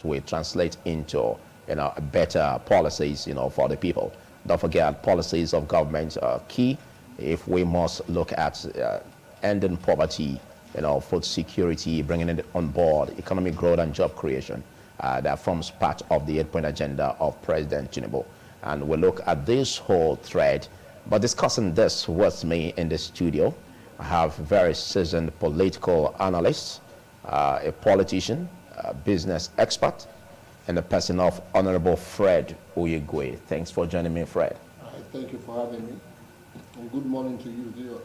will translate into, better policies, for the people. Don't forget, policies of government are key if we must look at ending poverty, food security, bringing it on board, economic growth and job creation. That forms part of the 8-point agenda of President Tinubu. And we'll look at this whole thread. But discussing this with me in the studio, I have very seasoned political analysts, a politician, a business expert, and the person of Honorable Fred Oyigwe. Thanks for joining me, Fred. Thank you for having me. And good morning to you, viewers.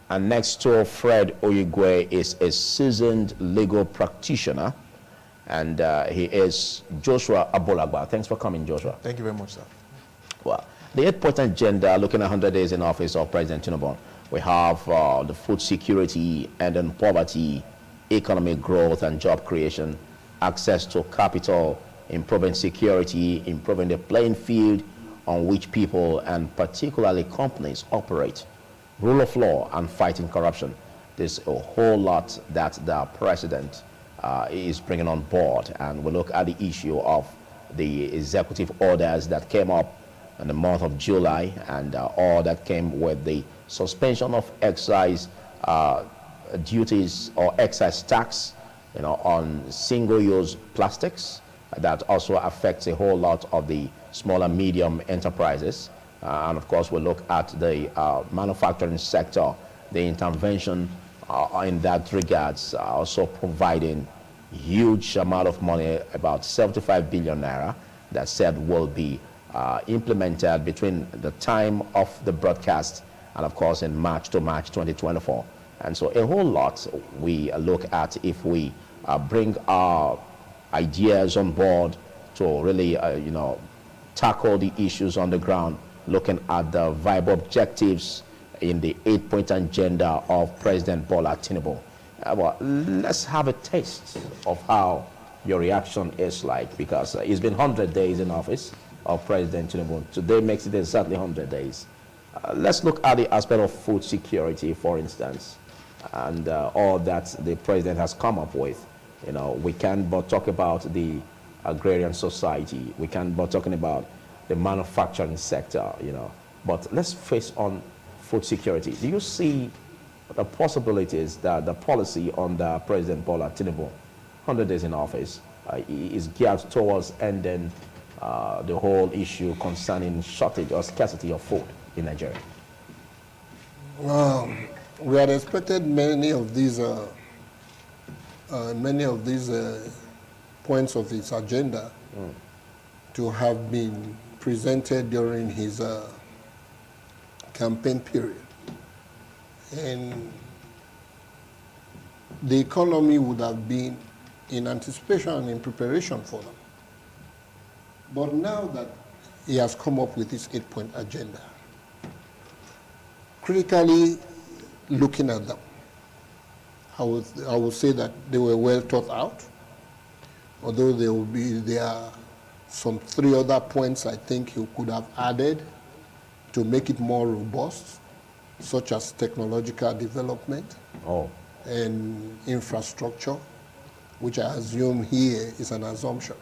And next to Fred Oyigwe is a seasoned legal practitioner, and he is Joshua Abolagba. Thanks for coming, Joshua. Thank you very much, sir. Well, the 8-point agenda, looking at 100 days in office of President Tinubu, we have the food security, ending poverty, economic growth and job creation, access to capital, improving security, improving the playing field on which people and particularly companies operate, rule of law and fighting corruption. There's a whole lot that the president is bringing on board, and we'll look at the issue of the executive orders that came up in the month of July, and all that came with the suspension of excise duties or excise tax, on single-use plastics. That also affects a whole lot of the small and medium enterprises. And of course, we'll look at the manufacturing sector, the intervention in that regards, also providing huge amount of money, about 75 billion naira, that said will be implemented between the time of the broadcast and of course in March to March 2024. And so a whole lot we look at if we bring our ideas on board to really, tackle the issues on the ground, looking at the viable objectives in the 8-point agenda of President Bola Tinubu. Well, let's have a taste of how your reaction is like, because it's been 100 days in office of President Tinubu. Today makes it exactly 100 days. Let's look at the aspect of food security, for instance, and all that the president has come up with. We can't but talk about the agrarian society. We can't but talking about the manufacturing sector, But let's face on food security. Do you see the possibilities that the policy under President Bola Tinubu, 100 days in office, is geared towards ending the whole issue concerning shortage or scarcity of food in Nigeria? We had expected many of these points of his agenda to have been presented during his campaign period. And the economy would have been in anticipation and in preparation for them. But now that he has come up with this 8-point agenda, critically looking at them, I would say that they were well thought out, although there are some 3 other points I think you could have added to make it more robust, such as technological development and infrastructure, which I assume here is an assumption.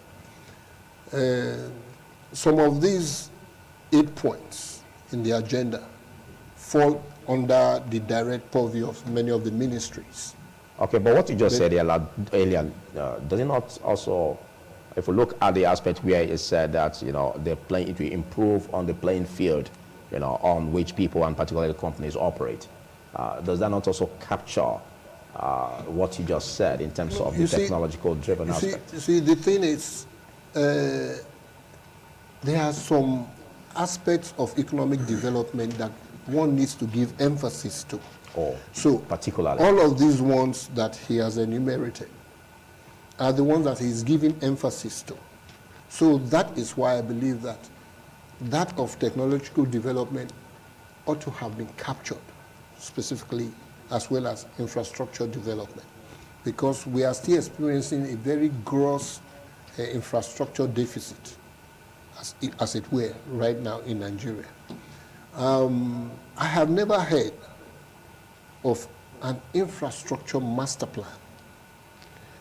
Some of these 8 points in the agenda fall under the direct purview of many of the ministries. Okay, but what you just said earlier, does it not also, if we look at the aspect where it said that, it will improve on the playing field, on which people and particularly companies operate, does that not also capture what you just said in terms of the technological driven aspect? You see, the thing is, there are some aspects of economic development that one needs to give emphasis to. So, particularly, all of these ones that he has enumerated are the ones that he's giving emphasis to. So that is why I believe that of technological development ought to have been captured specifically, as well as infrastructure development, because we are still experiencing a very gross infrastructure deficit, as it were, right now in Nigeria. I have never heard of an infrastructure master plan.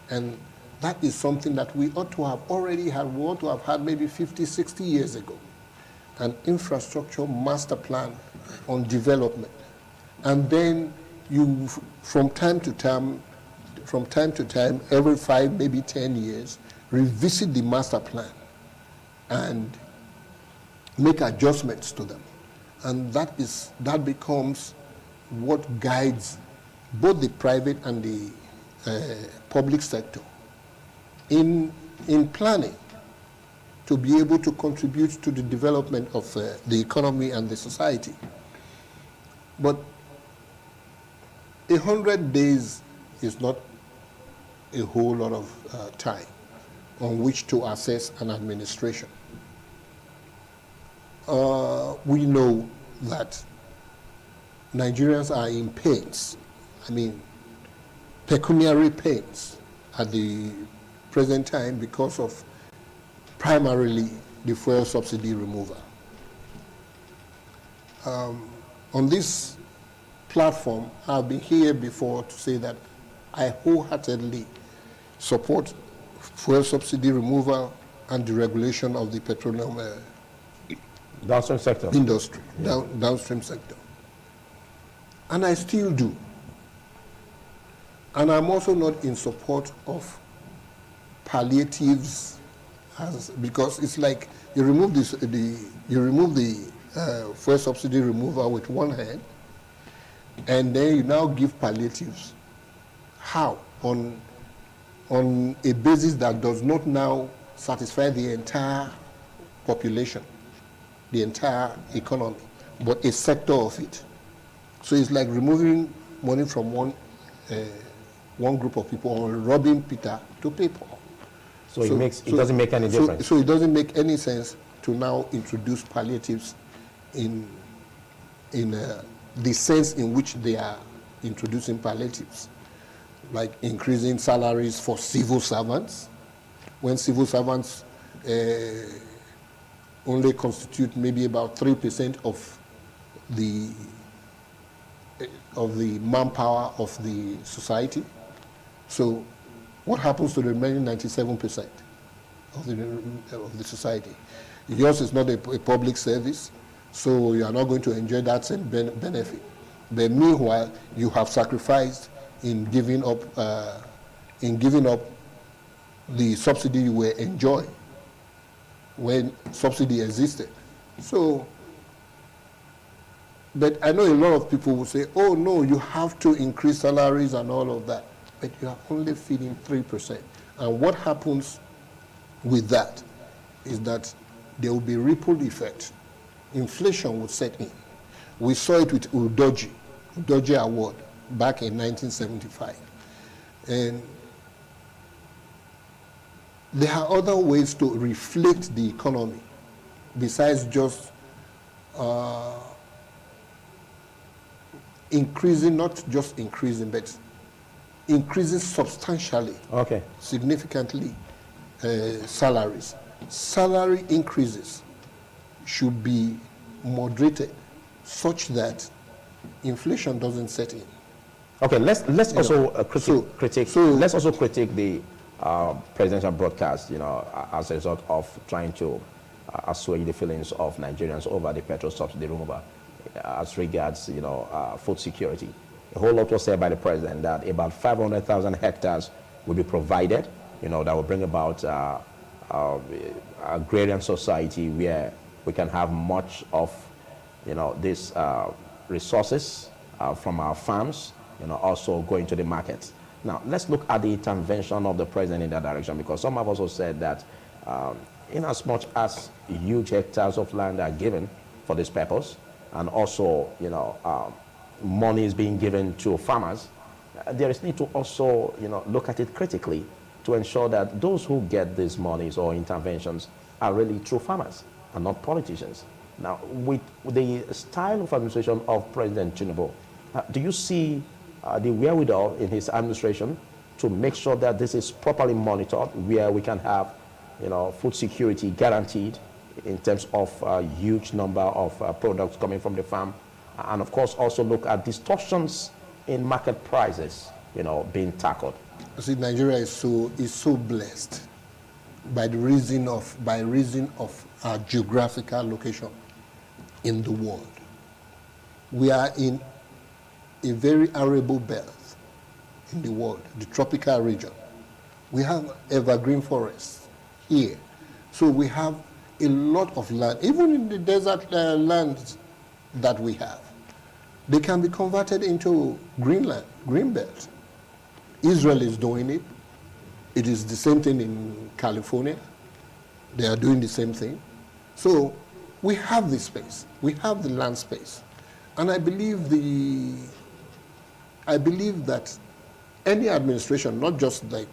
And that is something that we ought to have already had, we ought to have had maybe 50, 60 years ago. An infrastructure master plan on development. And then you, from time to time, every 5, maybe 10 years, revisit the master plan and make adjustments to them. And that becomes what guides both the private and the public sector in planning to be able to contribute to the development of the economy and the society. But 100 days is not a whole lot of time on which to assess an administration. We know that Nigerians are in pains, I mean, pecuniary pains at the present time because of primarily the fuel subsidy removal. On this platform, I've been here before to say that I wholeheartedly support fuel subsidy removal and deregulation of the petroleum downstream sector industry, downstream sector. And I still do. And I'm also not in support of palliatives, because it's like you remove the fuel subsidy removal with one hand, and then you now give palliatives. How? On a basis that does not now satisfy the entire population, the entire economy, but a sector of it. So it's like removing money from one group of people or robbing Peter to pay Paul. So it doesn't make any difference. So it doesn't make any sense to now introduce palliatives in the sense in which they are introducing palliatives, like increasing salaries for civil servants, when civil servants only constitute maybe about 3% of the manpower of the society. So what happens to the remaining 97% of the society? Yours is not a public service, so you are not going to enjoy that same benefit. But meanwhile, you have sacrificed in giving up the subsidy you were enjoying when subsidy existed. So, but I know a lot of people will say, oh no, you have to increase salaries and all of that. But you are only feeding 3%. And what happens with that is that there will be ripple effect. Inflation will set in. We saw it with Udoji Award back in 1975. And there are other ways to reflect the economy besides just increasing, not just increasing, but increasing substantially, significantly salaries. Salary increases should be moderated such that inflation doesn't set in. Okay, let's also critique the presidential broadcast, as a result of trying to assuage the feelings of Nigerians over the petrol subsidy removal as regards, food security. A whole lot was said by the president that about 500,000 hectares will be provided, that will bring about agrarian society where we can have much of, these resources from our farms, also going to the markets. Now, let's look at the intervention of the president in that direction, because some have also said that in as much as huge hectares of land are given for this purpose, and also, money is being given to farmers, there is need to also, look at it critically to ensure that those who get these monies or interventions are really true farmers and not politicians. Now, with the style of administration of President Tinubu, do you see the wherewithal in his administration to make sure that this is properly monitored, where we can have, food security guaranteed in terms of a huge number of products coming from the farm, and of course also look at distortions in market prices, being tackled? See, Nigeria is so blessed by reason of our geographical location in the world. We are in a very arable belt in the world, the tropical region. We have evergreen forests here. So we have a lot of land, even in the desert lands that we have. They can be converted into greenland, green belt. Israel is doing it. It is the same thing in California. They are doing the same thing. So we have the space. We have the land space. And I believe that any administration, not just like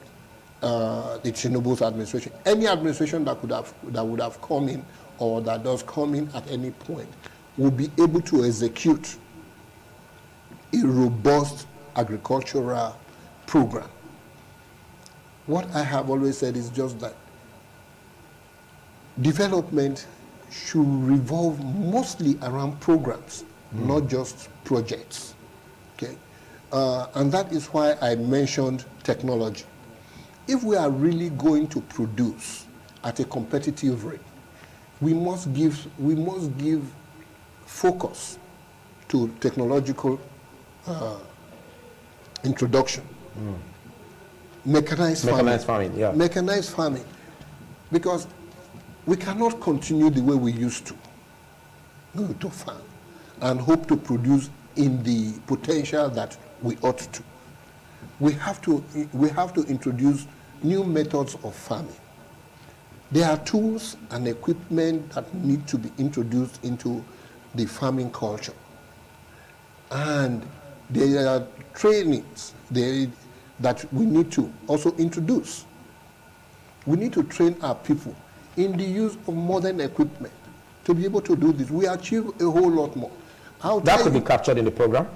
the TINUBU'S administration, any administration that would have come in or that does come in at any point will be able to execute a robust agricultural program. What I have always said is just that development should revolve mostly around programs, not just projects. Okay, and that is why I mentioned technology. If we are really going to produce at a competitive rate, we must give focus to technological introduction. Mechanized farming. Yeah. Mechanized farming. Because we cannot continue the way we used to farm and hope to produce in the potential that we ought to. We have to introduce new methods of farming. There are tools and equipment that need to be introduced into the farming culture. And there are trainings that we need to also introduce. We need to train our people in the use of modern equipment to be able to do this. We achieve a whole lot more. That could be captured in the program?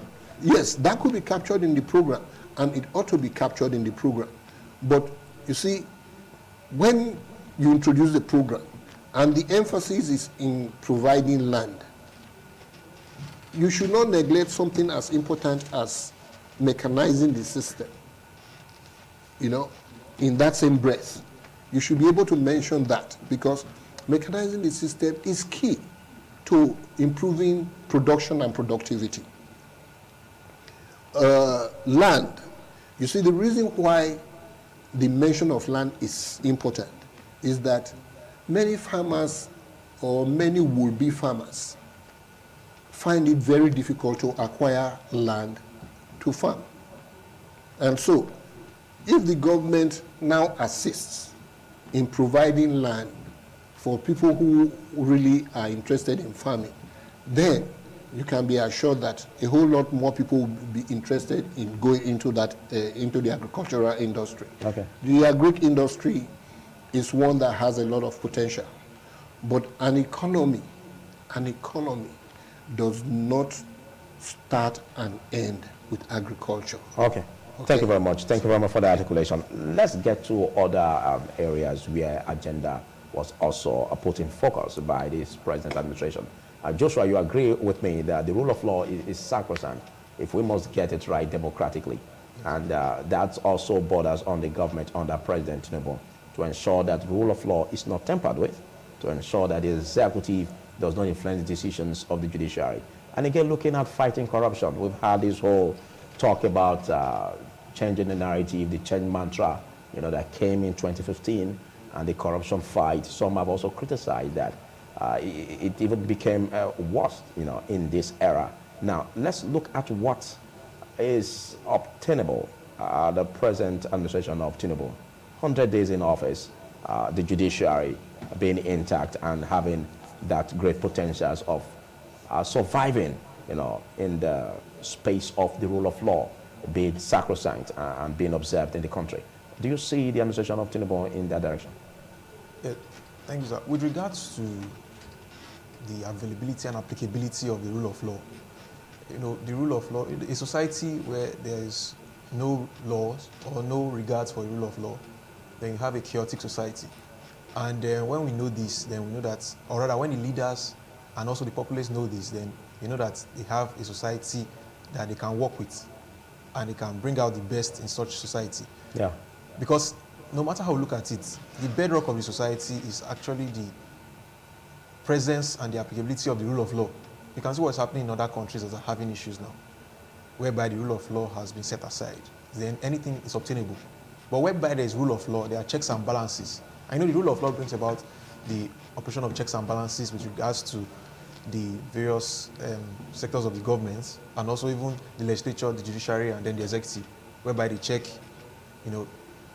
Yes, that could be captured in the program, and it ought to be captured in the program. But you see, when you introduce the program and the emphasis is in providing land, you should not neglect something as important as mechanizing the system. You know, in that same breath, you should be able to mention that, because mechanizing the system is key to improving production and productivity. Land. You see, the reason why the mention of land is important is that many farmers or many would-be farmers find it very difficult to acquire land to farm. And so, if the government now assists in providing land for people who really are interested in farming, then you can be assured that a whole lot more people will be interested in going into that, into the agricultural industry. Okay. The agric industry is one that has a lot of potential, but an economy does not start and end with agriculture. Okay. Thank you very much. Thank you very much for the articulation. Let's get to other areas where agenda was also put in focus by this present administration. Joshua, you agree with me that the rule of law is sacrosanct if we must get it right democratically. And that also borders on the government under President Tinubu to ensure that the rule of law is not tampered with, to ensure that the executive does not influence the decisions of the judiciary. And again, looking at fighting corruption, we've had this whole talk about changing the narrative, the change mantra, you know, that came in 2015, and the corruption fight. Some have also criticized that it even became worse, you know, in this era. Now, let's look at what is obtainable. The present administration of Tinubu, 100 days in office, the judiciary being intact and having that great potentials of surviving, you know, in the space of the rule of law, being sacrosanct and being observed in the country. Do you see the administration of Tinubu in that direction? Yeah, thank you, sir. With regards to the availability and applicability of the rule of law, you know, the rule of law, a society where there is no laws or no regards for the rule of law, then you have a chaotic society. And when we know this, then we know that, or rather when the leaders and also the populace know this, then you know that they have a society that they can work with. and it can bring out the best in such society. Yeah. Because no matter how we look at it, the bedrock of the society is actually the presence and the applicability of the rule of law. You can see what's happening in other countries that are having issues now, whereby the rule of law has been set aside. Then anything is obtainable. But whereby there is rule of law, there are checks and balances. I know the rule of law brings about the operation of checks and balances with regards to the various sectors of the government, and also even the legislature, the judiciary, and then the executive, whereby they check,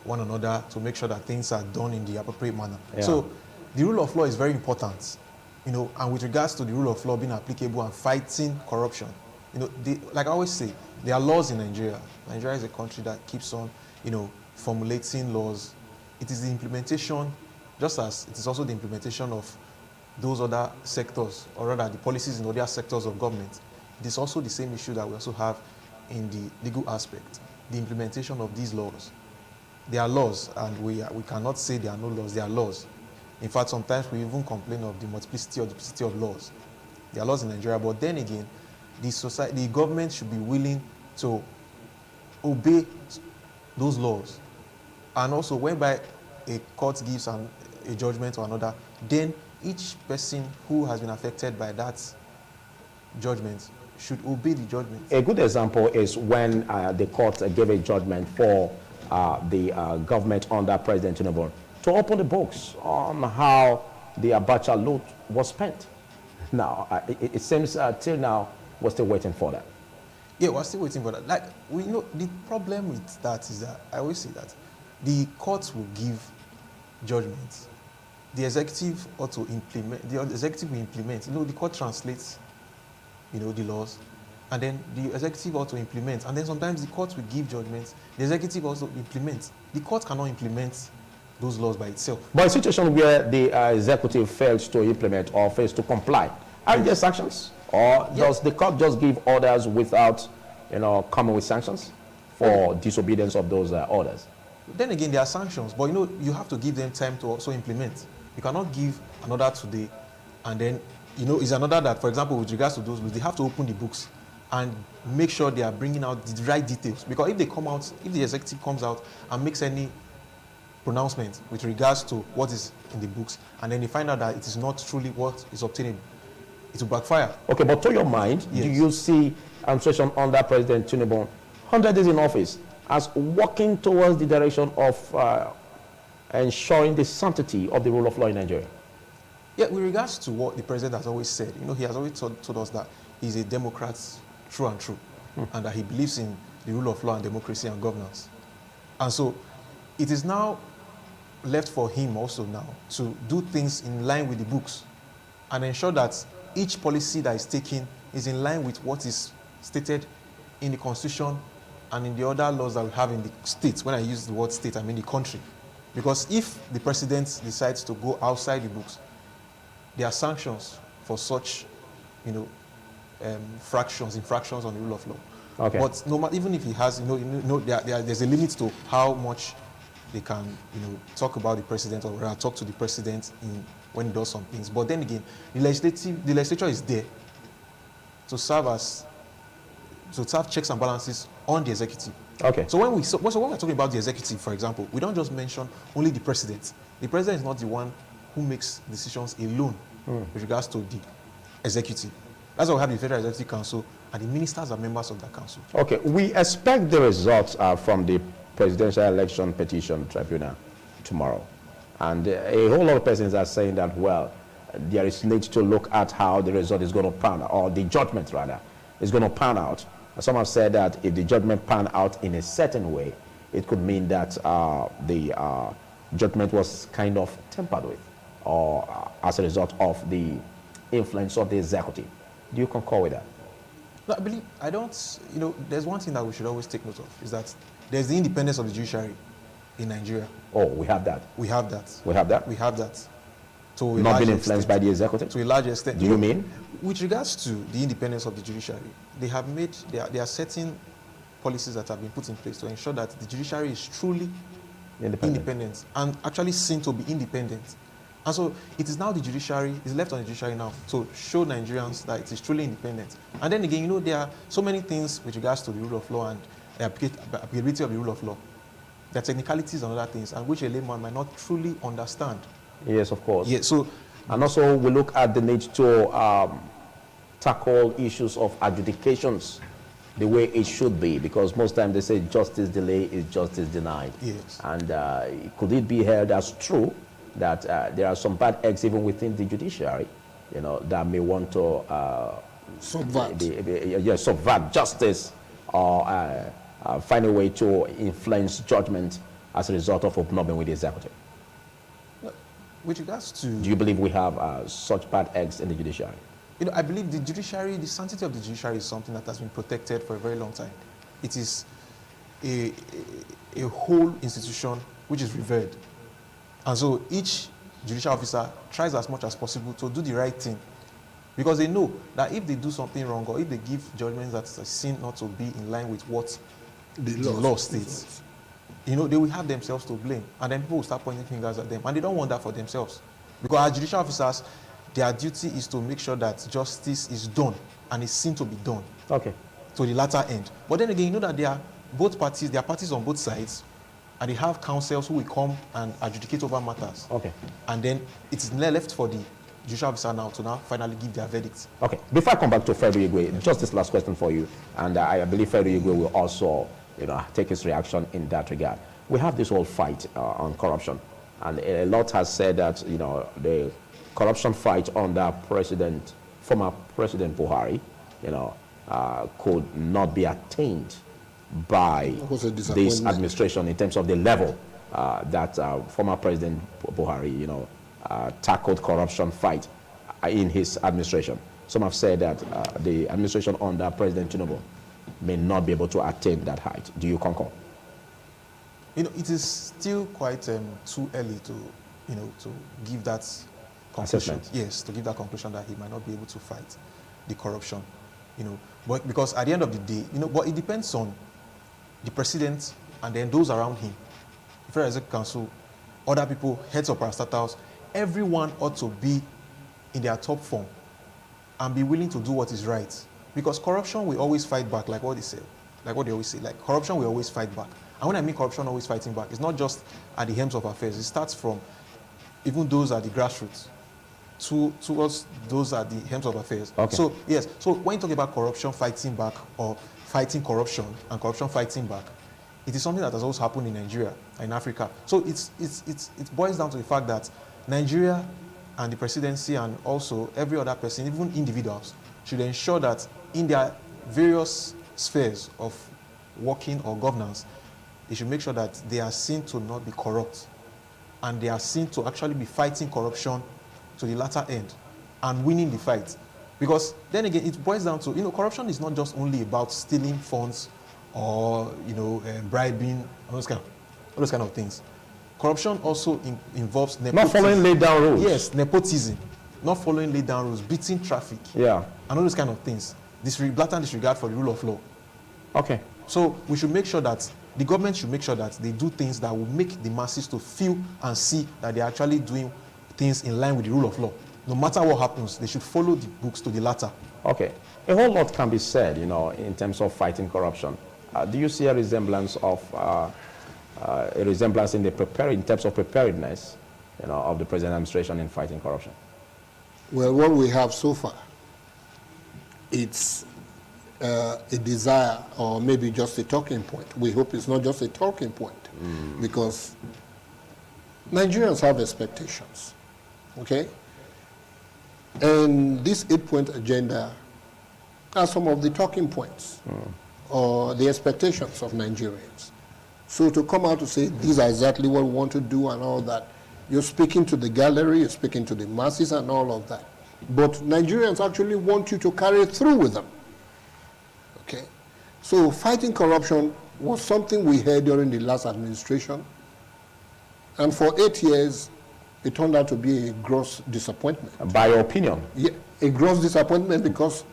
one another to make sure that things are done in the appropriate manner. Yeah. So the rule of law is very important, and with regards to the rule of law being applicable and fighting corruption, like I always say, there are laws in Nigeria. Nigeria is a country that keeps on, formulating laws. It is the implementation, just as it is also the implementation of those other sectors, or rather the policies in other sectors of government. It is also the same issue that we also have in the legal aspect, the implementation of these laws. There are laws, and we cannot say there are no laws. There are laws. In fact, sometimes we even complain of the multiplicity or duplicity of laws. There are laws in Nigeria, but then again, the government should be willing to obey those laws. And also, whereby a court gives a judgment or another, then each person who has been affected by that judgment should obey the judgment. A good example is when the court gave a judgment for the government under President Tinubu to open the books on how the Abacha loot was spent. Now, it seems till now we're still waiting for that. Yeah, we're still waiting for that. Like, we know the problem with that is that I always say that the courts will give judgments. The executive ought to implement. The executive will implement. The court translates, the laws, and then the executive ought to implement. And then sometimes the court will give judgments. The executive also implements. The court cannot implement those laws by itself. But a situation where the executive fails to implement or fails to comply, are there sanctions? Or does the court just give orders without, coming with sanctions for disobedience of those orders? Then again, there are sanctions, but you have to give them time to also implement. You cannot give an order today, and then, it's another that, for example, with regards to those laws, they have to open the books and make sure they are bringing out the right details. Because if the executive comes out and makes any pronouncement with regards to what is in the books, and then they find out that it is not truly what is obtainable, it will backfire. Okay, but to your mind, yes, do you see administration under President Tinubu, 100 days in office, as working towards the direction of ensuring the sanctity of the rule of law in Nigeria? Yeah, with regards to what the president has always said, he has always told us that he's a Democrat true and true, and that he believes in the rule of law and democracy and governance. And so it is now left for him also now to do things in line with the books and ensure that each policy that is taken is in line with what is stated in the Constitution and in the other laws that we have in the states. When I use the word state, I mean the country. Because if the president decides to go outside the books, there are sanctions for such, infractions on the rule of law. Okay. But no matter, even if he has, there's a limit to how much they can, talk about the president or rather talk to the president when he does some things. But then again, the legislature is there to serve checks and balances on the executive. Okay. So when we're talking about the executive, for example, we don't just mention only the president. The president is not the one who makes decisions alone with regards to the executive. That's why we have the Federal Executive Council, and the ministers are members of that council. Okay, we expect the results from the Presidential Election Petition Tribunal tomorrow. And a whole lot of persons are saying that, well, there is need to look at how the result is going to pan out, or the judgment rather, is going to pan out. Some have said that if the judgment pan out in a certain way, it could mean that the judgment was kind of tampered with, or as a result of the influence of the executive. Do you concur with that? No, there's one thing that we should always take note of, is that there's the independence of the judiciary in Nigeria. Oh, we have that. We have that. We have that? We have that. Not being influenced by the executive? To a large extent. Do you mean? With regards to the independence of the judiciary, there are certain policies that have been put in place to ensure that the judiciary is truly independent and actually seen to be independent. And so it is now it's left on the judiciary now to show Nigerians that it is truly independent. And then again, there are so many things with regards to the rule of law and the applicability of the rule of law. There are technicalities and other things, and which a layman might not truly understand. Yes, of course. Yeah, so, and also we look at the need to tackle issues of adjudications the way it should be, because most times they say justice delayed is justice denied. Yes. And could it be held as true that there are some bad eggs even within the judiciary, you know, that may want to subvert justice or find a way to influence judgment as a result of hobnobbing with the executive? With regards to... Do you believe we have such bad eggs in the judiciary? You know, I believe the judiciary, the sanctity of the judiciary is something that has been protected for a very long time. It is a whole institution which is revered. And so each judicial officer tries as much as possible to do the right thing, because they know that if they do something wrong or if they give judgments that seem not to be in line with what the law states, you know, they will have themselves to blame, and then people will start pointing fingers at them, and they don't want that for themselves. Because as judicial officers, their duty is to make sure that justice is done and is seen to be done. Okay. To the latter end. But then again, you know that there are parties on both sides, and they have counsels who will come and adjudicate over matters. Okay. And then it's left for the judicial officer now to finally give their verdict. Okay. Before I come back to Frederick Igwe, just this last question for you, and I believe Frederick Igwe will also, you know, take his reaction in that regard. We have this whole fight on corruption, and a lot has said that, you know, the corruption fight under former President Buhari, you know, could not be attained by this administration in terms of the level that former President Buhari, you know, tackled corruption fight in his administration. Some have said that the administration under President TINUBU may not be able to attain that height. Do you concur? You know, it is still quite too early to, you know, to give that conclusion. Assessment. Yes, to give that conclusion that he might not be able to fight the corruption, you know. But because at the end of the day, you know, but it depends on the president and then those around him, the Federal Executive Council, other people, heads of parastatals. Everyone ought to be in their top form and be willing to do what is right. Because corruption will always fight back, like what they say, like what they always say. Like corruption will always fight back. And when I mean corruption always fighting back, it's not just at the helms of affairs. It starts from even those at the grassroots towards those at the helms of affairs. Okay. So yes, so when you talk about corruption fighting back or fighting corruption and corruption fighting back, it is something that has also happened in Nigeria and in Africa. So it boils down to the fact that Nigeria and the presidency and also every other person, even individuals, should ensure that in their various spheres of working or governance, they should make sure that they are seen to not be corrupt, and they are seen to actually be fighting corruption to the latter end and winning the fight. Because then again, it boils down to, you know, corruption is not just only about stealing funds or, you know, bribing, all those kind of things. Corruption also involves nepotism. Not following laid down rules. Yes, nepotism. Not following laid down rules, beating traffic. Yeah. And all those kind of things. Blatant disregard for the rule of law. Okay. So we should make sure that the government should make sure that they do things that will make the masses to feel and see that they're actually doing things in line with the rule of law. No matter what happens, they should follow the books to the latter. Okay. A whole lot can be said, you know, in terms of fighting corruption. Do you see a resemblance of in terms of preparedness, you know, of the present administration in fighting corruption? Well, what we have so far, it's a desire or maybe just a talking point. We hope it's not just a talking point, because Nigerians have expectations, okay? And this 8-point agenda are some of the talking points or the expectations of Nigerians. So to come out to say, these are exactly what we want to do and all that, you're speaking to the gallery, you're speaking to the masses and all of that. But Nigerians actually want you to carry through with them. Okay? So fighting corruption was something we heard during the last administration. And for 8 years, it turned out to be a gross disappointment. By your opinion? Yeah, a gross disappointment because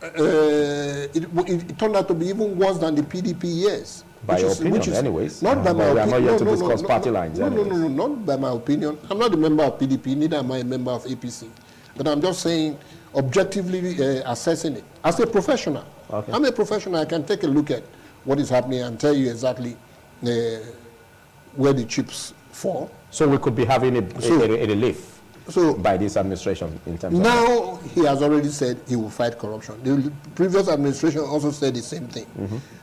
it turned out to be even worse than the PDP years. By your opinion, anyways. Not by my opinion. We are not here to discuss party lines. No, not by my opinion. I'm not a member of PDP, neither am I a member of APC. But I'm just saying, objectively assessing it. As a professional, okay. I'm a professional, I can take a look at what is happening and tell you exactly where the chips fall. So we could be having a relief by this administration in terms of... Now he has already said he will fight corruption. The previous administration also said the same thing.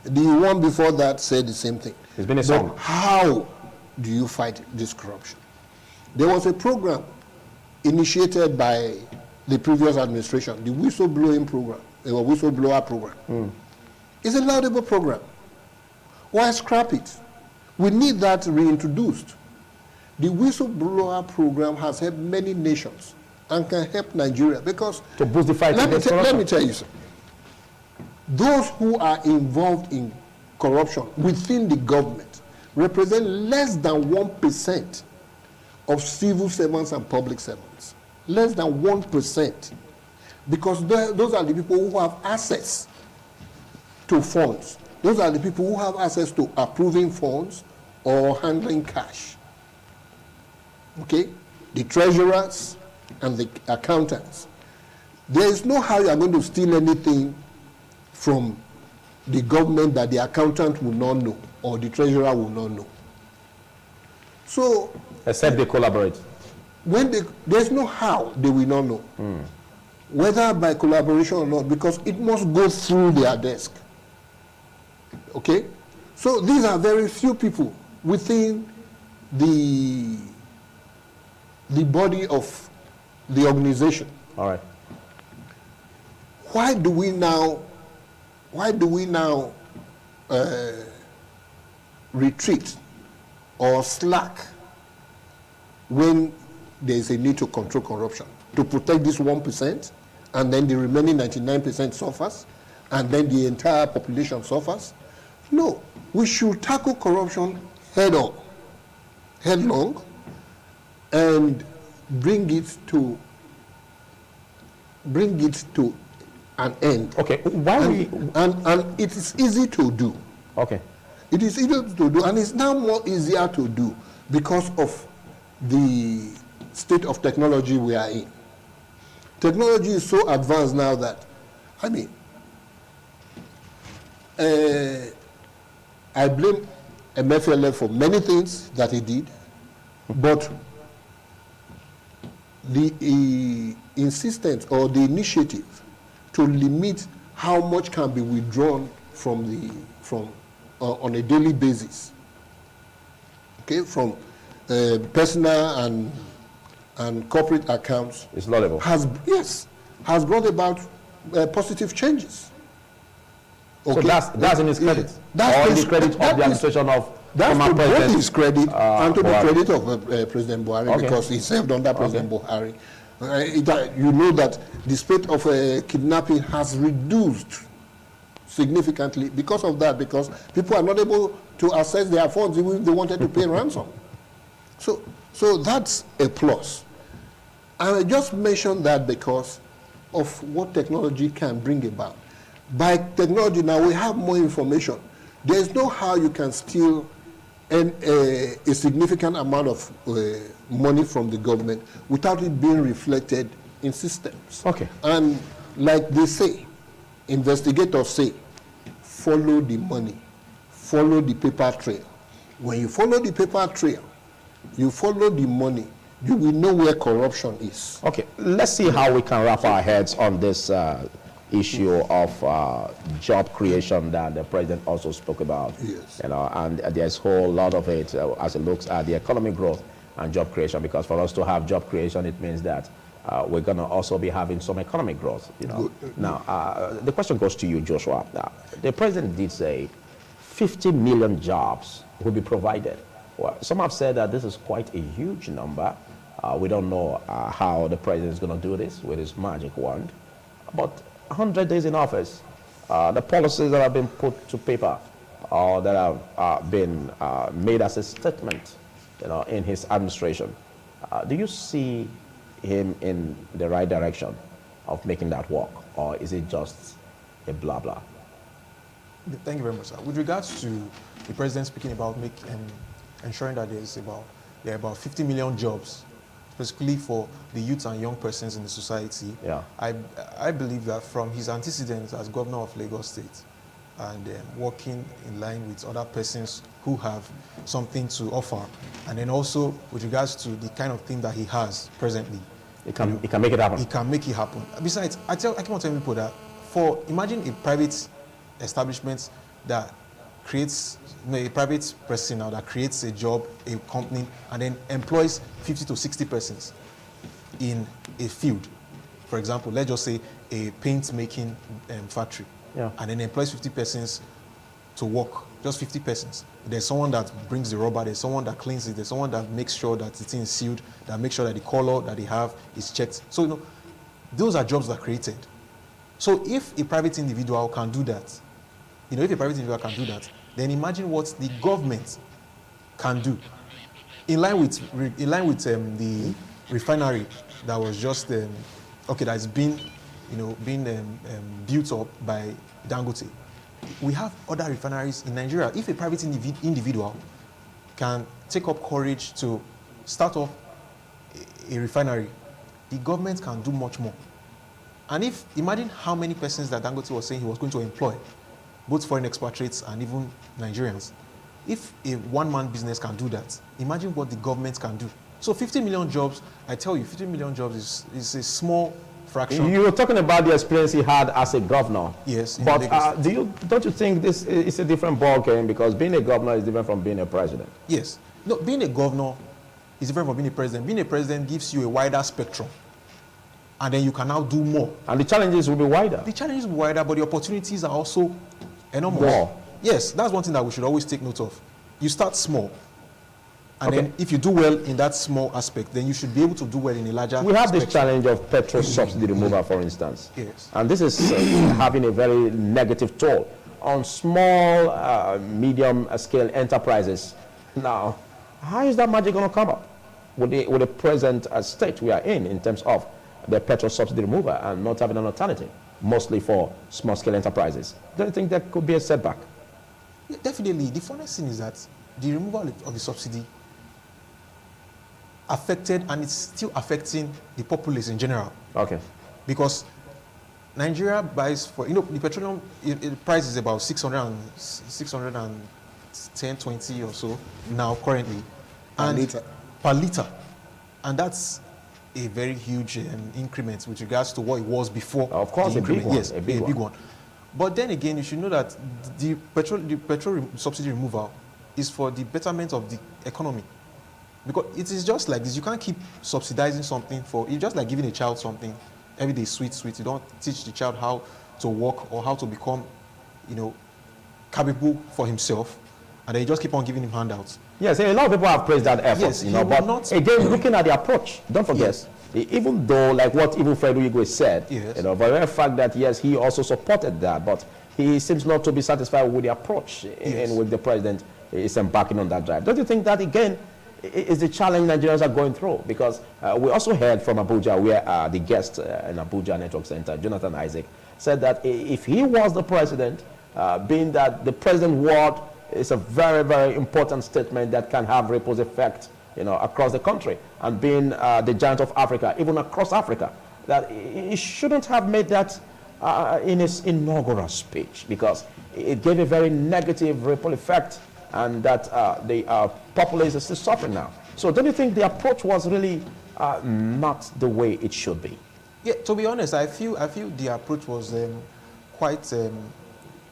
The one before that said the same thing. It's been a song. But how do you fight this corruption? There was a program initiated by the previous administration, the whistleblowing program, or whistleblower program. It's a laudable program. Why scrap it? We need that reintroduced. The whistleblower program has helped many nations and can help Nigeria because... To boost the fight against corruption. Let me tell you something. Those who are involved in corruption within the government represent less than 1% of civil servants and public servants. Less than 1%. Because those are the people who have access to funds. Those are the people who have access to approving funds or handling cash. Okay? The treasurers and the accountants. There is no how you are going to steal anything from the government that the accountant will not know or the treasurer will not know. So... Except they collaborate. There's no how they will not know. Whether by collaboration or not, because it must go through their desk. Okay? So these are very few people within the body of the organization. All right. Why do we now retreat or slack when there is a need to control corruption? To protect this 1% and then the remaining 99% suffers and then the entire population suffers? No, we should tackle corruption headlong, and bring it to an end. Okay, and it is easy to do. Okay. It is easy to do, and it's now more easier to do because of the state of technology we are in. Technology is so advanced now that, I mean, I blame MFLF for many things that he did, but the insistence or the initiative to limit how much can be withdrawn on a daily basis, okay, from personal and corporate accounts is laudable. Has brought about positive changes. Okay. So that's in his credit. That's in the credit of the administration of former President. That's his credit and to the credit of President Buhari, okay, because he served under President Buhari. You know that the spate of kidnapping has reduced significantly because of that, because people are not able to access their funds even if they wanted to pay ransom. So that's a plus. And I just mentioned that because of what technology can bring about. By technology now we have more information. There's no how you can steal a significant amount of money from the government without it being reflected in systems. Okay. And like they say, investigators say, follow the money, follow the paper trail. When you follow the paper trail, you follow the money, you will know where corruption is. Okay, let's see how we can wrap our heads on this issue of job creation that the president also spoke about. Yes. You know, and there's a whole lot of it as it looks at the economic growth and job creation, because for us to have job creation, it means that we're going to also be having some economic growth. You know. Now, the question goes to you, Joshua. The president did say 50 million jobs will be provided. Well, some have said that this is quite a huge number. We don't know how the president is going to do this with his magic wand. But 100 days in office, the policies that have been put to paper or that have been made as a statement, you know, in his administration, do you see him in the right direction of making that work, or is it just a blah blah? Thank you very much, sir. With regards to the president speaking about ensuring that there are about 50 million jobs, specifically for the youth and young persons in the society. Yeah. I believe that from his antecedents as governor of Lagos State, and working in line with other persons who have something to offer, and then also with regards to the kind of thing that he has presently. It can make it happen. It can make it happen. Besides, I keep on telling people that imagine a private establishment that creates, a private person now that creates a job, a company, and then employs 50 to 60 persons in a field. For example, let's just say a paint making factory, and then employs 50 persons to work, just 50 persons. There's someone that brings the rubber, there's someone that cleans it, there's someone that makes sure that it's in sealed, that makes sure that the color that they have is checked. So, those are jobs that are created. So if a private individual can do that, then imagine what the government can do. In line with the refinery that was just that's been built up by Dangote. We have other refineries in Nigeria. If a private individual can take up courage to start off a refinery, the government can do much more. And imagine how many persons that Dangote was saying he was going to employ, both foreign expatriates and even Nigerians. If a one-man business can do that, imagine what the government can do. So 50 million jobs, I tell you, 50 million jobs is a small fraction. You were talking about the experience he had as a governor. Yes. But don't you think this is a different ballgame, because being a governor is different from being a president? Yes. No, being a governor is different from being a president. Being a president gives you a wider spectrum, and then you can now do more. And the challenges will be wider. The challenges will be wider, but the opportunities are also enormous. More. Yes, that's one thing that we should always take note of. You start small. And then if you do well in that small aspect, then you should be able to do well in a larger We have spectrum. this challenge of petrol subsidy removal, for instance. Yes. And this is having a very negative toll on small, medium-scale enterprises. Now, how is that magic going to come up with the present state we are in terms of the petrol subsidy removal and not having an alternative, mostly for small-scale enterprises? Do you think that could be a setback? Yeah, definitely. The funniest thing is that the removal of the subsidy affected, and it's still affecting, the populace in general. Okay. Because Nigeria buys for, the petroleum price is about 610, 20 or so now currently. Per liter. Per liter. And that's a very huge increment with regards to what it was before. Of course, a big one. Yes, a big one. But then again, you should know that the petrol subsidy removal is for the betterment of the economy. Because it is just like this. You can't keep subsidizing something it's just like giving a child something every day, sweet. You don't teach the child how to walk or how to become, capable for himself, and then you just keep on giving him handouts. Yes, a lot of people have praised that effort. Yes, but again, looking at the approach, don't forget, even though, like what even Fred Uigwe said, yes. But the very fact that, yes, he also supported that, but he seems not to be satisfied with the approach in which the president is embarking on that drive. Don't you think that, again, is the challenge Nigerians are going through? Because we also heard from Abuja, where the guest in Abuja Network Center, Jonathan Isaac, said that if he was the president, being that the president word is a very, very important statement that can have ripples effect, across the country, and being the giant of Africa, even across Africa, that he shouldn't have made that in his inaugural speech, because it gave a very negative ripple effect, and that the populace is still suffering now. So don't you think the approach was really not the way it should be? Yeah, to be honest, I feel the approach was quite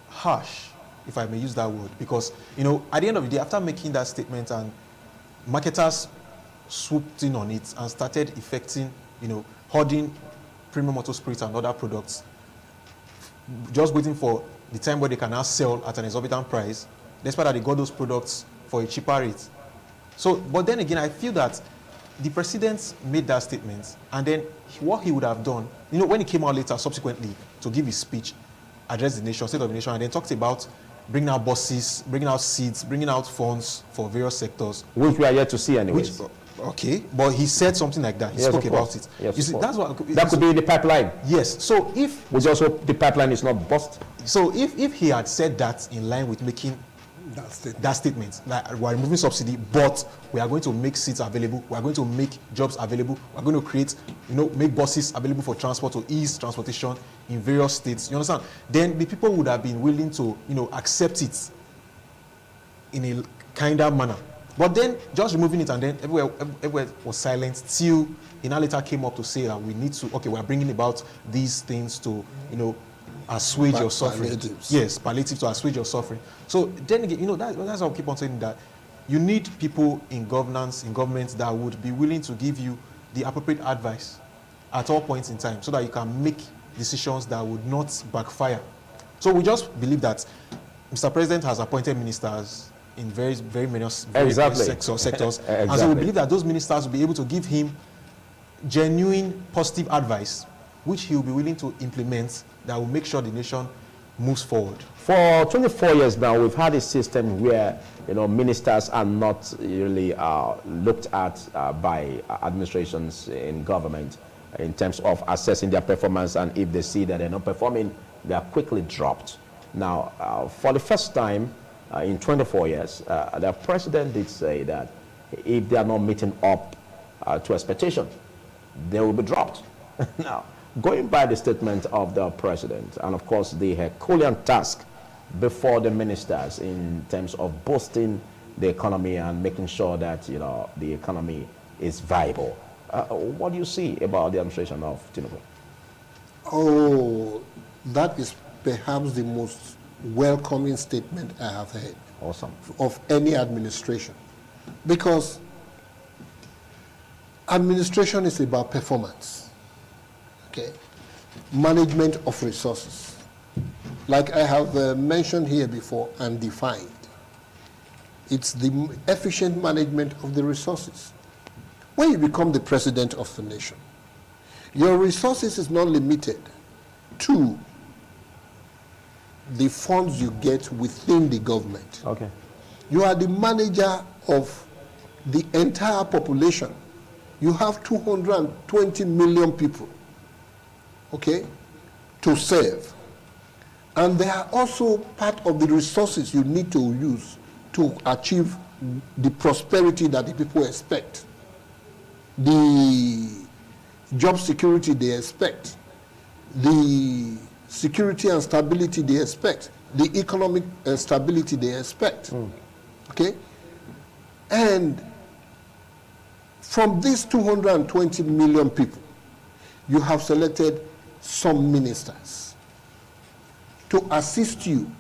harsh, if I may use that word, because at the end of the day, after making that statement, and marketers swooped in on it and started effecting, hoarding premium auto spirits and other products, just waiting for the time where they can now sell at an exorbitant price, despite that they got those products for a cheaper rate. So, but then again, I feel that the president made that statement, and then what he would have done, when he came out later, subsequently, to give his speech, address the nation, state of the nation, and then talked about bringing out buses, bringing out seats, bringing out funds for various sectors. Which we are yet to see anyway. Okay, but he said something like that. He spoke about it. Yes, you see, that's what that could be the pipeline. Yes. So if which also the pipeline is not bust. So if he had said that in line with making that statement. Like, we're removing subsidy, but we are going to make seats available. We are going to make jobs available. We're going to create, make buses available for transport to ease transportation in various states. You understand? Then the people would have been willing to, accept it in a kinder manner. But then just removing it, and then everywhere was silent till he now later came up to say that we need to, we're bringing about these things to, assuage your suffering. Palliatives. Yes, palliative to assuage your suffering. So then again, that's how I keep on saying that you need people in governance, in government that would be willing to give you the appropriate advice at all points in time so that you can make decisions that would not backfire. So we just believe that Mr. President has appointed ministers in very many sectors. Exactly. And so we believe that those ministers will be able to give him genuine positive advice, which he will be willing to implement, that will make sure the nation moves forward. For 24 years now, we've had a system where ministers are not really looked at by administrations in government in terms of assessing their performance, and if they see that they're not performing, they are quickly dropped. Now, for the first time in 24 years, the president did say that if they are not meeting up to expectation, they will be dropped. Now, going by the statement of the president, and of course the Herculean task before the ministers in terms of boosting the economy and making sure that the economy is viable, what do you see about the administration of Tinubu? Oh, that is perhaps the most welcoming statement I have heard. Awesome. Of any administration, because administration is about performance. Okay, management of resources, like I have mentioned here before and defined. It's the efficient management of the resources. When you become the president of the nation, your resources is not limited to the funds you get within the government. Okay. You are the manager of the entire population. You have 220 million people, okay, to serve. And they are also part of the resources you need to use to achieve the prosperity that the people expect, the job security they expect, the security and stability they expect, the economic stability they expect. Okay? And from these 220 million people, you have selected some ministers to assist you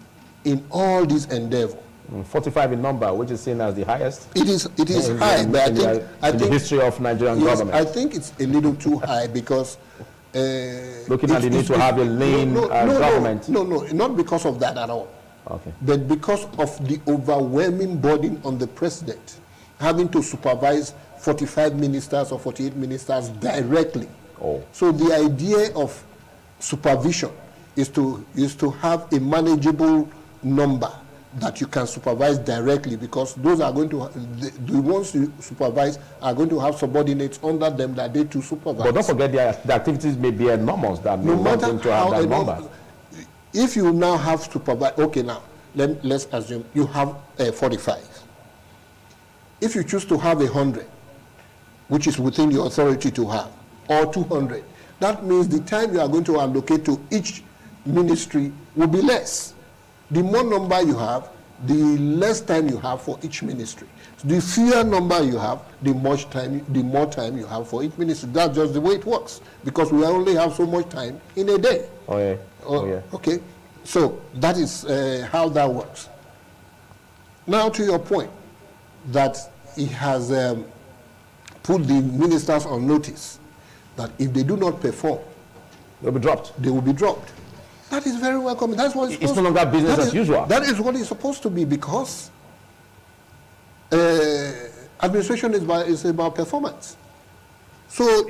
in all this endeavor. 45 in number, which is seen as the highest. It is high, but I think the history of Nigerian government. I think it's a little too high because looking at the need to have a lean government. No, not because of that at all. Okay. But because of the overwhelming burden on the president, having to supervise 45 ministers or 48 ministers directly. Oh. So the idea of supervision is to have a manageable number that you can supervise directly, because those are going to, the ones you supervise are going to have subordinates under them that they to supervise. But don't forget the activities may be enormous that may want them to have that number. If you now have supervise, okay, now let's assume you have 45. If you choose to have 100, which is within your authority to have, or 200, that means the time you are going to allocate to each ministry will be less. The more number you have, the less time you have for each ministry. So the fewer number you have, the more time you have for each ministry. That's just the way it works, because we only have so much time in a day. Oh yeah. Oh yeah. Okay, so that is how that works. Now to your point, that he has put the ministers on notice that if they do not perform, they'll be dropped. They will be dropped. That is very welcome. That's what it's no longer business as usual. That is what it's supposed to be, because administration is about performance. So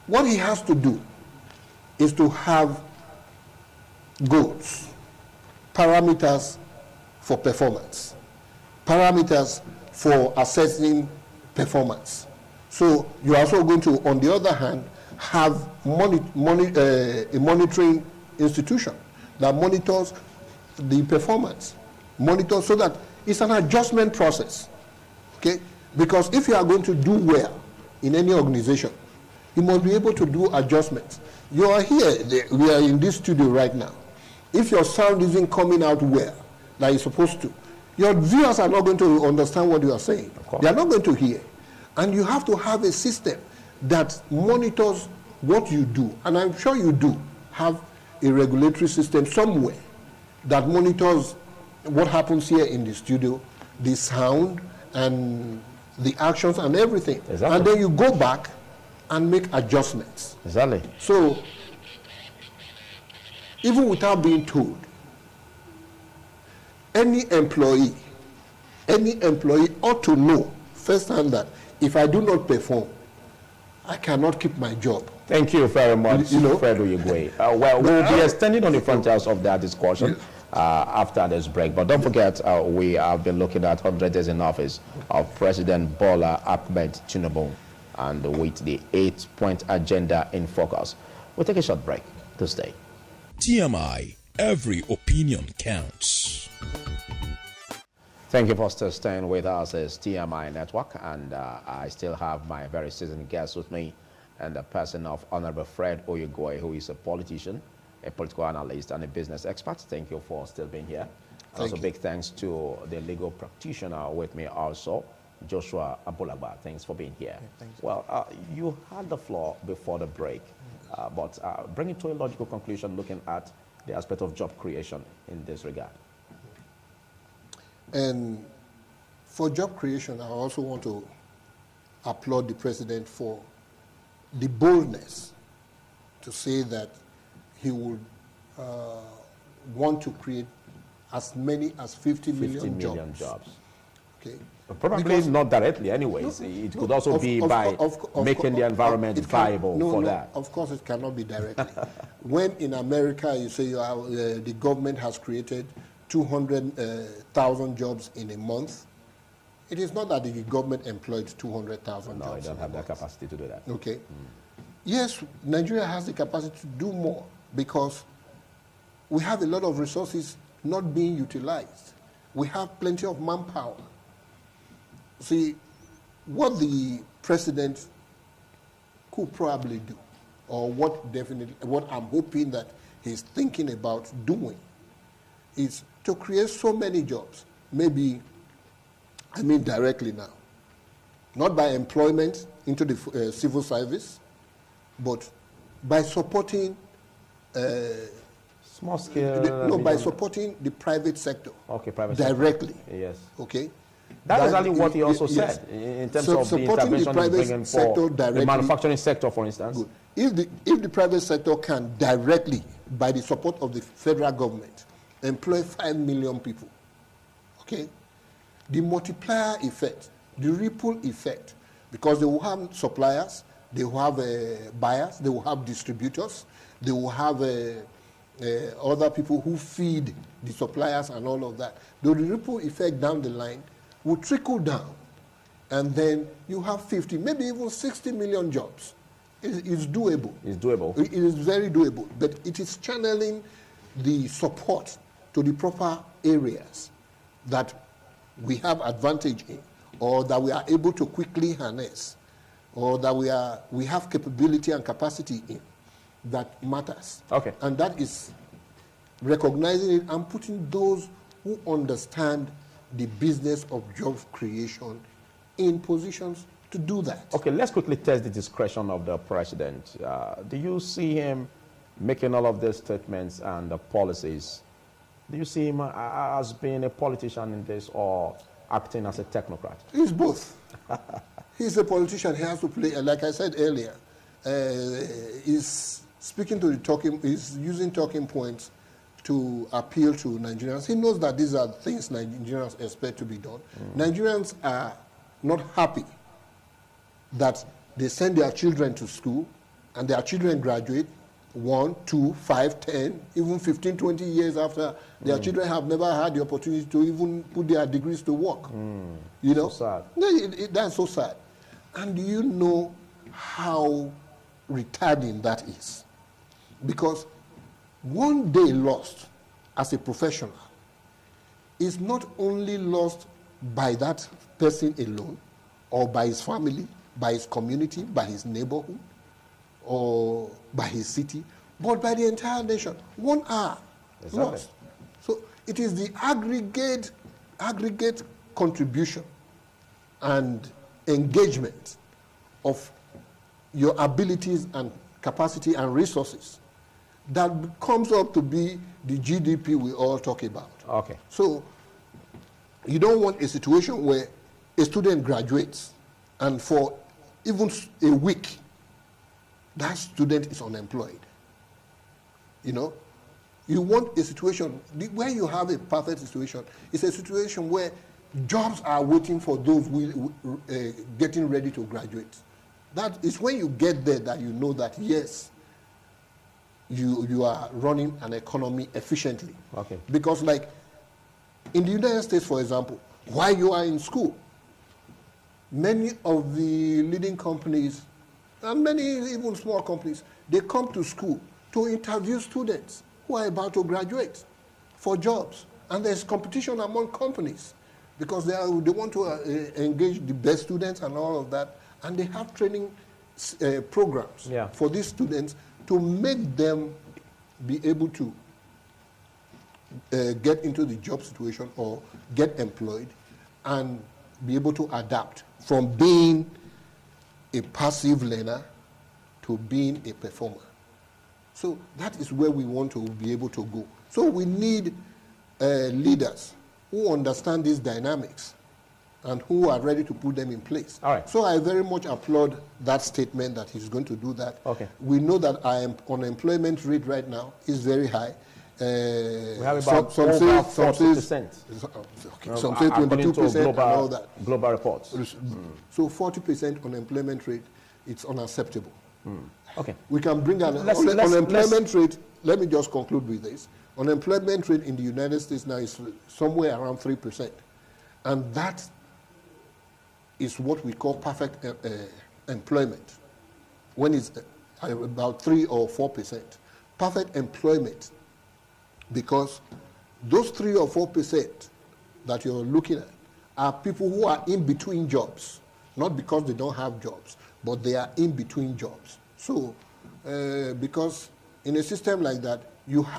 what he has to do is to have goals, parameters for performance, parameters for assessing performance. So you're also going to, on the other hand, have a monitoring institution that monitors the performance, monitor so that it's an adjustment process. Okay? Because if you are going to do well in any organization, you must be able to do adjustments. You are here, we are in this studio right now. If your sound isn't coming out well, like it's supposed to, your viewers are not going to understand what you are saying. They are not going to hear. And you have to have a system that monitors what you do. And I'm sure you do have a regulatory system somewhere that monitors what happens here in the studio, the sound and the actions and everything. Exactly. And then you go back and make adjustments. Exactly. So, even without being told, any employee ought to know firsthand that if I do not perform, I cannot keep my job. Thank you very much, Fred Oyigwe. Well, we'll be extending on the frontiers of that discussion after this break. But don't forget, we have been looking at 100 days in office of President Bola Ahmed Tinubu, and with the 8-point agenda in focus. We'll take a short break to stay. TMI, every opinion counts. Thank you for still staying with us as TMI Network, and I still have my very seasoned guest with me, and the person of Honorable Fred Oyigwe, who is a politician, a political analyst, and a business expert. Thank you for still being here. Also, big thanks to the legal practitioner with me also, Joshua Abulagba. Thanks for being here. Well, you had the floor before the break, but bring it to a logical conclusion looking at the aspect of job creation in this regard. And for job creation, I also want to applaud the president for the boldness to say that he would want to create as many as 50 million jobs. Okay. Probably because not directly anyways. It could also be by making the environment viable for that. Of course it cannot be directly. When in America you say the government has created 200,000 jobs in a month, it is not that the government employed 200,000 jobs. No, it don't have that capacity to do that. Okay. Yes, Nigeria has the capacity to do more because we have a lot of resources not being utilized. We have plenty of manpower. See, what the president could probably do, or what I'm hoping that he's thinking about doing, is to create so many jobs, maybe, directly now, not by employment into the civil service, but by supporting small scale. by supporting the private sector. Okay, private directly. Sector. Yes. Okay. That's exactly what he also said in terms of the intervention bringing for the manufacturing sector, for instance. Good. If the private sector can directly, by the support of the federal government, employ 5 million people, okay, the multiplier effect, the ripple effect, because they will have suppliers, they will have buyers, they will have distributors, they will have other people who feed the suppliers and all of that. The ripple effect down the line will trickle down, and then you have 50, maybe even 60 million jobs. It's doable. It's doable. It is very doable, but it is channeling the support to the proper areas that we have advantage in, or that we are able to quickly harness, or that we have capability and capacity in, that matters. Okay. And that is recognizing it and putting those who understand the business of job creation in positions to do that. Okay, let's quickly test the discretion of the president. Do you see him making all of these statements and the policies? Do you see him as being a politician in this, or acting as a technocrat? He's both. He's a politician. He has to play, like I said earlier, he's speaking to he's using talking points to appeal to Nigerians. He knows that these are things Nigerians expect to be done. Nigerians are not happy that they send their children to school and their children graduate 1, 2, 5, 10, even 15, 20 years after their children have never had the opportunity to even put their degrees to work. You know? So sad. That's so sad. And do you know how retarding that is? Because one day lost as a professional is not only lost by that person alone, or by his family, by his community, by his neighborhood, or by his city, but by the entire nation. 1 hour lost. So it is the aggregate contribution and engagement of your abilities and capacity and resources that comes up to be the GDP we all talk about. Okay. So you don't want a situation where a student graduates and for even a week, that student is unemployed. You know, you want a situation where you have a perfect situation. It's a situation where jobs are waiting for those getting ready to graduate. That is when you get there that you know that, yes, you are running an economy efficiently. Okay. Because like in the United States, for example, while you are in school, many of the leading companies, and many even small companies, they come to school to interview students who are about to graduate for jobs. And there's competition among companies because they want to engage the best students and all of that. And they have training programs for these students to make them be able to get into the job situation or get employed and be able to adapt from being a passive learner to being a performer. So that is where we want to be able to go. So we need leaders who understand these dynamics and who are ready to put them in place. All right. So I very much applaud that statement that he's going to do that. Okay. We know that our unemployment rate right now is very high. We have about over 40%. Some say 22% and all that. Global reports. So 40% unemployment rate, it's unacceptable. Okay. We can bring an unemployment rate. Let me just conclude with this. Unemployment rate in the United States now is somewhere around 3%. And that is what we call perfect employment, when it's about 3 or 4%. Perfect employment, because those 3 or 4% that you're looking at are people who are in between jobs, not because they don't have jobs, but they are in between jobs. So, because in a system like that,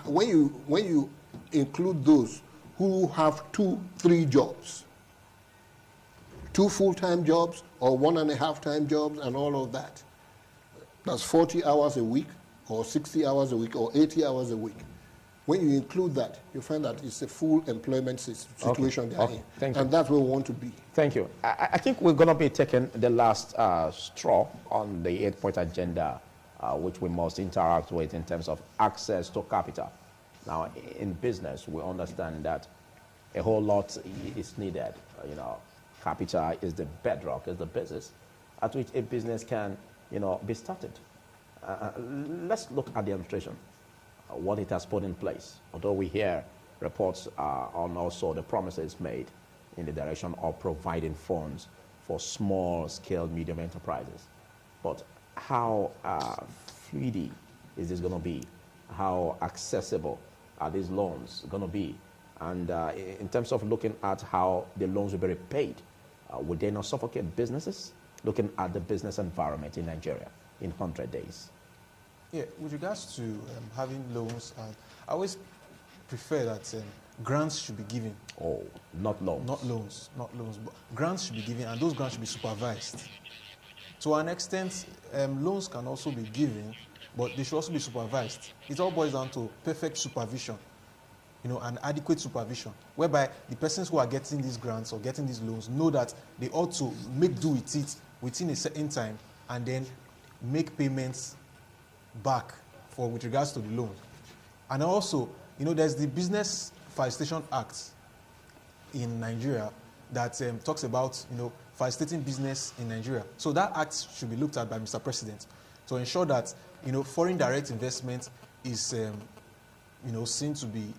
when you include those who have 2, 3 jobs, 2 full-time jobs or 1.5-time jobs and all of that, that's 40 hours a week or 60 hours a week or 80 hours a week. When you include that, you find that it's a full employment situation they're in. Thank you. And that's where we want to be. Thank you. I think we're going to be taking the last straw on the 8-point agenda, which we must interact with in terms of access to capital. Now, in business, we understand that a whole lot is needed. You know, capital is the bedrock, is the basis at which a business can, be started. Let's look at the administration, what it has put in place. Although we hear reports on also the promises made in the direction of providing funds for small-scale, medium enterprises. But how fluid is this going to be? How accessible are these loans going to be? And in terms of looking at how the loans will be repaid, would they not suffocate businesses? Looking at the business environment in Nigeria in 100 days. Yeah, with regards to having loans, I always prefer that grants should be given. Oh, not loans. Not loans, but grants should be given, and those grants should be supervised. To an extent, loans can also be given, but they should also be supervised. It all boils down to perfect supervision, and adequate supervision, whereby the persons who are getting these grants or getting these loans know that they ought to make do with it within a certain time and then make payments back with regards to the loan. And also, there's the Business Facilitation Act in Nigeria that talks about, facilitating business in Nigeria. So that act should be looked at by Mr. President to ensure that, foreign direct investment is, seen to be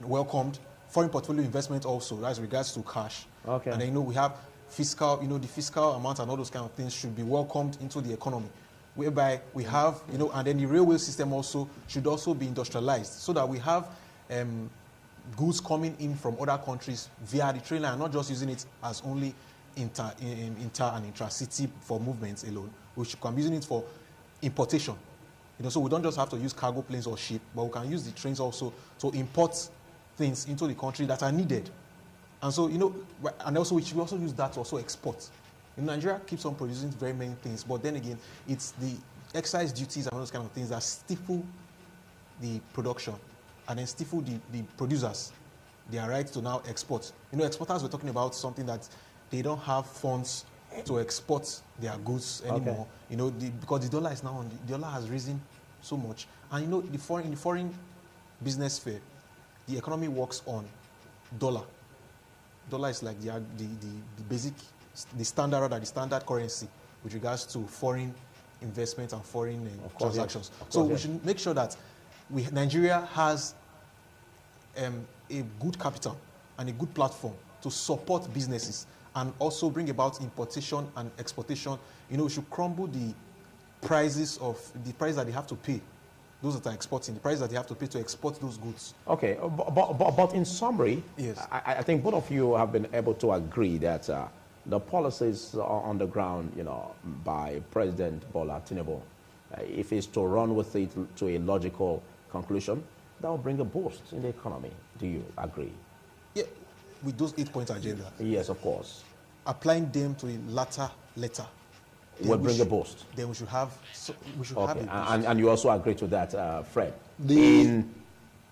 welcomed. Foreign portfolio investment also, as regards to cash. Okay. And then, we have fiscal, the fiscal amount and all those kind of things should be welcomed into the economy, whereby we have, and then the railway system also should also be industrialized so that we have goods coming in from other countries via the train line, not just using it as only inter and intra-city for movements alone. We can be using it for importation. So we don't just have to use cargo planes or ship, but we can use the trains also to import things into the country that are needed. And so, and also we should also use that to also export. Nigeria keeps on producing very many things, but then again, it's the excise duties and all those kind of things that stifle the production and then stifle the producers their right to now export. Exporters were talking about something that they don't have funds to export their goods anymore. Okay. Because the dollar is now the dollar has risen so much, and in the foreign business sphere, the economy works on dollar. Dollar is like the basic, the standard currency with regards to foreign investment and foreign transactions. So we should make sure that Nigeria has a good capital and a good platform to support businesses and also bring about importation and exportation. We should crumble the price that they have to pay, those that are exporting, the price that they have to pay to export those goods. Okay, but in summary, yes. I think both of you have been able to agree that the policies on the ground, by President Bola Tinubu, if it's to run with it to a logical conclusion, that will bring a boost in the economy. Do you agree? Yeah, with those 8-point agenda. Yes, of course. Applying them to a latter letter will bring a boost. Then we should have have a boost. And you also agree to that, Fred? In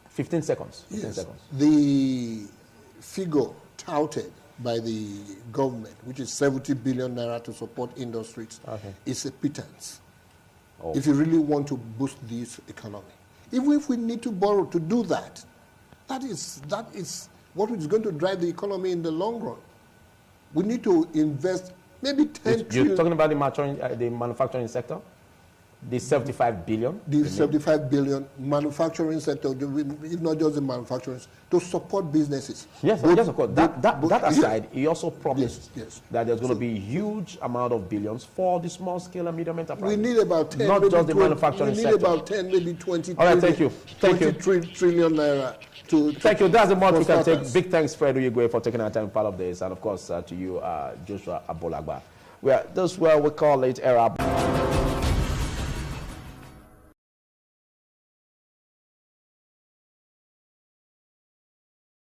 15 seconds. 15 seconds. The figure touted by the government, which is 70 billion naira to support industries, is a pittance. Oh. If you really want to boost this economy. Even if we need to borrow to do that, that is what is going to drive the economy in the long run. We need to invest maybe 10 trillion. You're talking about the manufacturing sector? The 75 billion? The 75 billion manufacturing sector, if not just the manufacturing, to support businesses. Yes, yes, of course. That aside, he also promised that there's going to be a huge amount of billions for the small scale and medium enterprise. We need about 10, not maybe just the 20, manufacturing sector. We need about 10, maybe 20 All right, trillion, thank you. 20 trillion naira. Thank you. That's the much we can take. Big thanks, Fred Uyigwe, for taking our time part of this. And of course, to you, Joshua Abolagba. This is where we call it era.